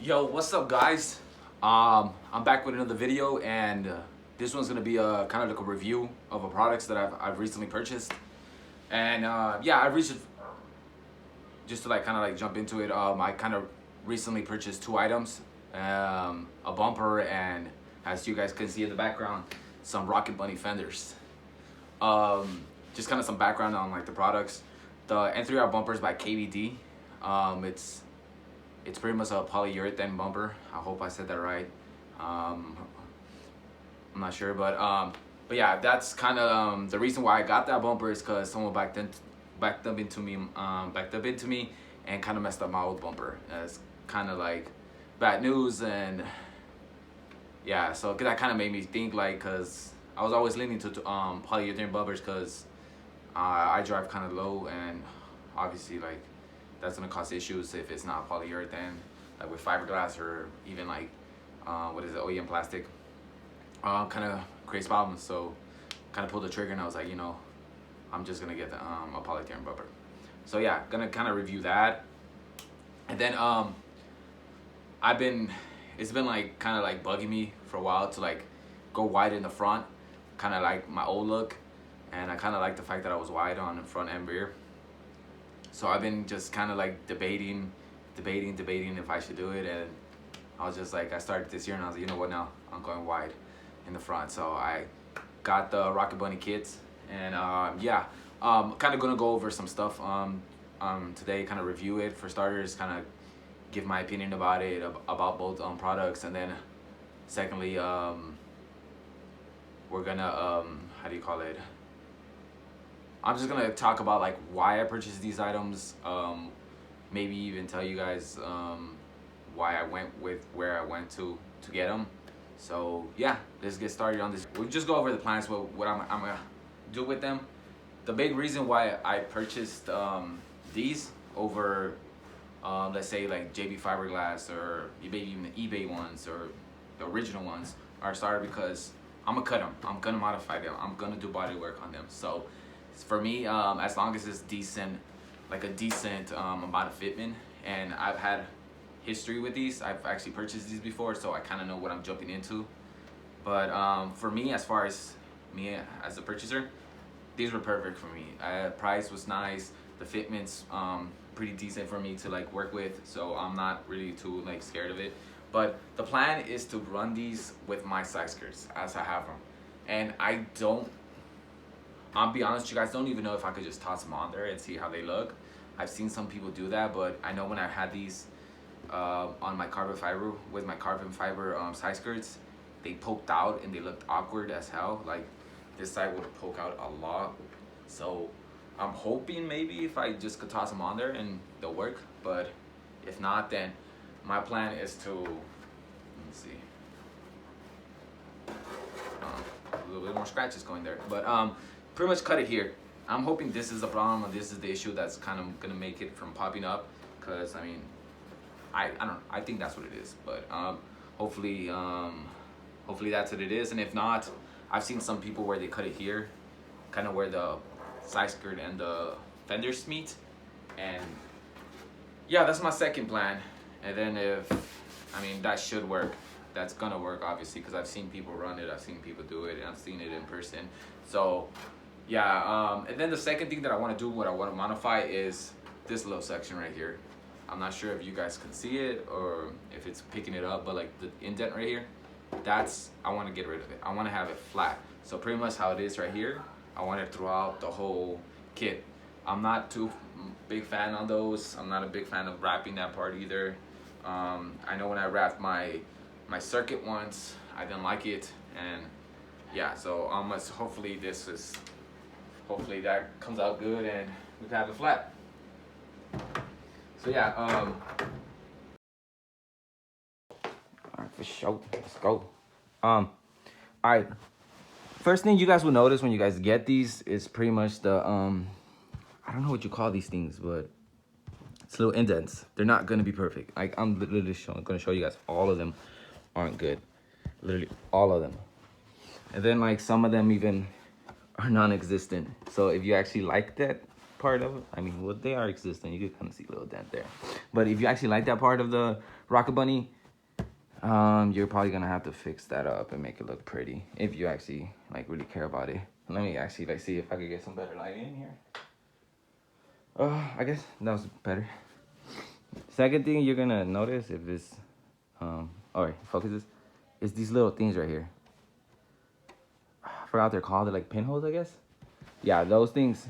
Yo, what's up, guys? I'm back with another video, and this one's gonna be a kind of like a review of a products that I've recently purchased. And yeah, I recently, just to like kind of like jump into it, I kind of recently purchased two items, a bumper, and as you guys can see in the background, some Rocket Bunny fenders. Just kind of some background on like the products. The N3R bumper is by KBD. It's pretty much a polyurethane bumper. I hope I said that right. I'm not sure, but yeah, that's kind of the reason why I got that bumper is because someone backed up into me and kind of messed up my old bumper. It's kind of like bad news, and yeah, so that kind of made me think, like, because I was always leaning to polyurethane bumpers because I drive kind of low, and obviously like that's gonna cause issues if it's not polyurethane, like with fiberglass or even like what is it, OEM plastic. Kind of creates problems. So kind of pulled the trigger, and I was like, I'm just gonna get a polyurethane bumper. So yeah, gonna kind of review that, and then it's been like kind of like bugging me for a while to like go wide in the front, kind of like my old look, and I kind of like the fact that I was wide on the front and rear. So I've been just kind of like debating if I should do it, and I was just like, I started this year and I was like, you know what, now I'm going wide in the front. So I got the Rocket Bunny kits, and yeah, kind of gonna go over some stuff today, kind of review it for starters, kind of give my opinion about it, about both products, and then secondly, we're gonna how do you call it? I'm just gonna talk about like why I purchased these items, maybe even tell you guys why I went with where I went to get them. So yeah, let's get started on this. We'll just go over the plans, what I'm gonna do with them. The big reason why I purchased these over let's say like Jpfiberglass or maybe even the eBay ones or the original ones are started because I'm gonna cut them, I'm gonna modify them, I'm gonna do body work on them. So for me, as long as it's decent, like a decent amount of fitment, and I've had history with these, I've actually purchased these before, so I kind of know what I'm jumping into. But for me, as far as me as a purchaser, these were perfect for me. Price was nice, the fitment's pretty decent for me to like work with, so I'm not really too like scared of it. But the plan is to run these with my side skirts as I have them, and I'll be honest, you guys, don't even know if I could just toss them on there and see how they look. I've seen some people do that, but I know when I had these on my carbon fiber, with my carbon fiber side skirts, they poked out and they looked awkward as hell. Like this side would poke out a lot. So I'm hoping maybe if I just could toss them on there and they'll work. But if not, then my plan is to, let me see, a little bit more scratches going there, but pretty much cut it here. I'm hoping this is the problem, and this is the issue that's kind of gonna make it from popping up, because I mean, I don't know, I think that's what it is, but hopefully that's what it is. And if not, I've seen some people where they cut it here, kind of where the side skirt and the fenders meet, and yeah, that's my second plan. And then that should work. That's gonna work, obviously, because I've seen people run it, I've seen people do it, and I've seen it in person. So yeah, and then the second thing that I want to do, what I want to modify, is this little section right here. I'm not sure if you guys can see it or if it's picking it up, but like the indent right here, I want to get rid of it. I want to have it flat. So pretty much how it is right here, I want it throughout the whole kit. I'm not too big fan on those. I'm not a big fan of wrapping that part either. I know when I wrapped my circuit once, I didn't like it, and yeah, so hopefully that comes out good and we can have it flat. So yeah, all right, for sure, let's go. All right, first thing you guys will notice when you guys get these is pretty much the I don't know what you call these things, but it's little indents. They're not gonna be perfect. Like I'm literally gonna show you guys, all of them aren't good, literally all of them. And then like some of them even are non-existent. So if you actually like that, part of it, I mean, well, they are existing. You can kind of see a little dent there. But if you actually like that part of the Rocket Bunny, you're probably gonna have to fix that up and make it look pretty if you actually like really care about it. Let me actually like see if I could get some better lighting in here. I guess that was better. Second thing you're gonna notice if this, alright, focuses, is these little things right here. I forgot what they're called. They're like pinholes, I guess. Yeah, those things.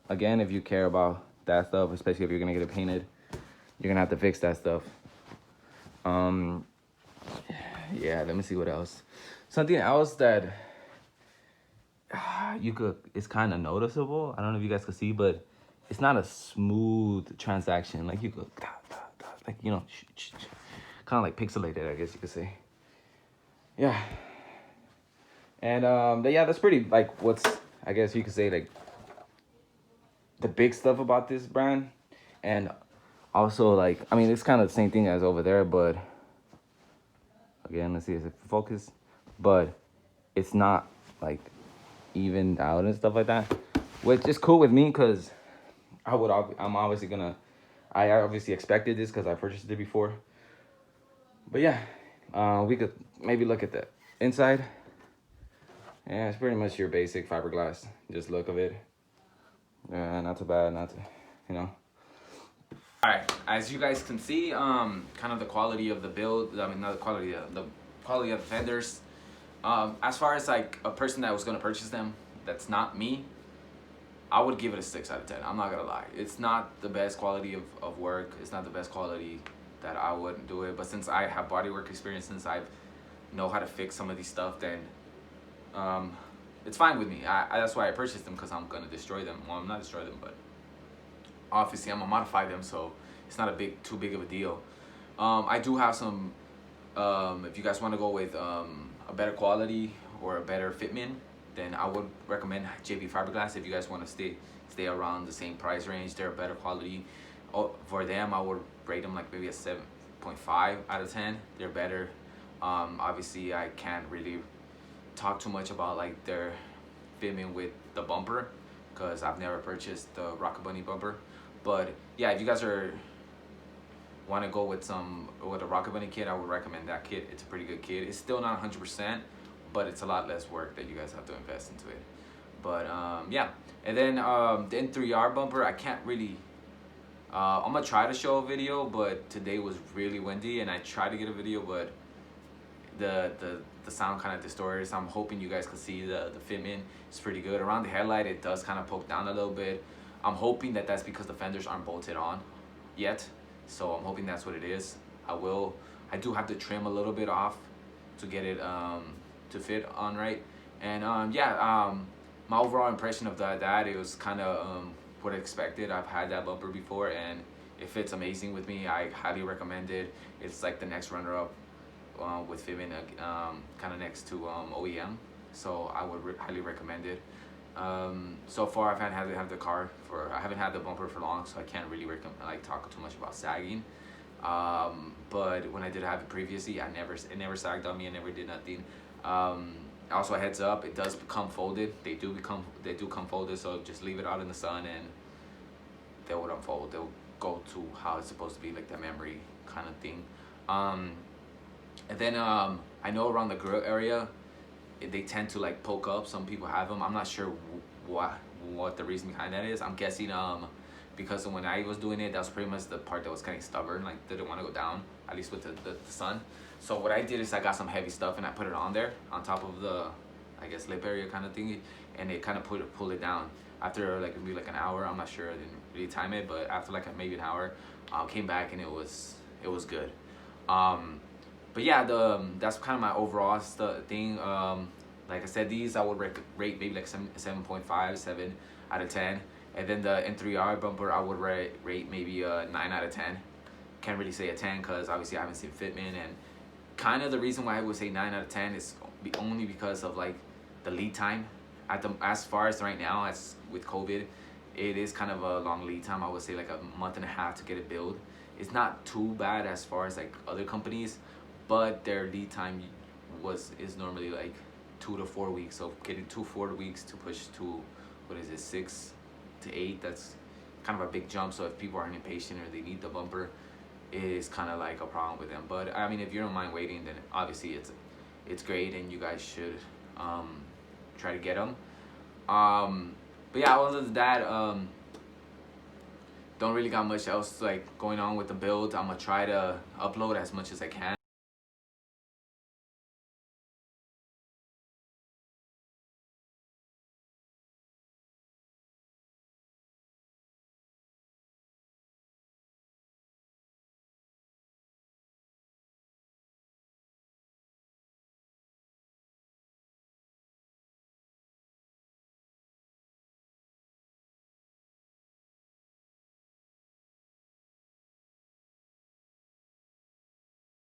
Again, if you care about that stuff, especially if you're gonna get it painted, you're gonna have to fix that stuff. Yeah, let me see what else. Something else that it's kind of noticeable. I don't know if you guys can see, but it's not a smooth transaction. Like you could, like, you know, kind of like pixelated, I guess you could say. Yeah. And yeah, that's pretty like what's, I guess you could say, like the big stuff about this brand. And also, like, I mean, it's kind of the same thing as over there, but again, let's see if it focus, but it's not like evened out and stuff like that, which is cool with me because I'm obviously gonna, I obviously expected this because I purchased it before. But yeah, we could maybe look at the inside. Yeah, it's pretty much your basic fiberglass, just look of it. Yeah, not too bad, not too, you know. Alright, as you guys can see, kind of the quality of the build, I mean, not the quality of the fenders. As far as like a person that was gonna purchase them, that's not me, I would give it a 6 out of 10. I'm not gonna lie. It's not the best quality of work. It's not the best quality that I wouldn't do it. But since I have bodywork experience, since I know how to fix some of these stuff, then it's fine with me. That's why I purchased them, because I'm gonna destroy them. Well, I'm not destroy them, but obviously I'm gonna modify them, so it's not too big of a deal. I do have some, if you guys want to go with a better quality or a better fitment, then I would recommend Jpfiberglass. If you guys want to stay around the same price range, they're a better quality. For them, I would rate them like maybe a 7.5 out of 10. They're better. Obviously I can't really talk too much about like their fitment with the bumper, because I've never purchased the Rocket Bunny bumper. But yeah, if you guys want to go with a Rocket Bunny kit, I would recommend that kit. It's a pretty good kit. It's still not 100%, but it's a lot less work that you guys have to invest into it. But yeah, and then the N3R bumper, I can't really, I'm gonna try to show a video, but today was really windy and I tried to get a video, but the sound kind of distorted. So I'm hoping you guys can see the fitment. It's pretty good. Around the headlight, it does kind of poke down a little bit. I'm hoping that that's because the fenders aren't bolted on yet, so I'm hoping that's what it is. I do have to trim a little bit off to get it to fit on right. And yeah, my overall impression of that, it was kind of what I expected. I've had that bumper before and it fits amazing with me. I highly recommend it. It's like the next runner-up with fitment, kind of next to OEM, so I would highly recommend it. So far I haven't had the bumper for long, so I can't really talk too much about sagging. But when I did have it previously, it never sagged on me. I never did nothing. Also, a heads up, it does become folded. They do come folded, so just leave it out in the sun and they would unfold. They'll go to how it's supposed to be, like that memory kind of thing. And then I know around the grill area, they tend to like poke up. Some people have them. I'm not sure what the reason behind that is. I'm guessing because when I was doing it, that was pretty much the part that was kind of stubborn, like didn't want to go down, at least with the sun. So what I did is I got some heavy stuff and I put it on there on top of the, I guess, lip area kind of thingy, and it kind of pulled it down. After like maybe like an hour, I'm not sure, I didn't really time it, but after like maybe an hour, came back and it was good. But yeah, that's kind of my overall thing. Like I said, these I would rate maybe like 7.5, 7 out of 10. And then the N3R bumper, I would rate maybe a 9 out of 10. Can't really say a 10 because obviously I haven't seen fitment, and kind of the reason why I would say 9 out of 10 is only because of like the lead time. As far as right now, as with COVID, it is kind of a long lead time. I would say like a month and a half to get it built. It's not too bad as far as like other companies, but their lead time is normally like 2 to 4 weeks. So getting 4 weeks to push to, what is it, 6 to 8, that's kind of a big jump. So if people aren't impatient or they need the bumper, it is kind of like a problem with them. But I mean, if you don't mind waiting, then obviously it's great, and you guys should try to get them. But yeah, other than that, don't really got much else like going on with the build. I'm gonna try to upload as much as I can.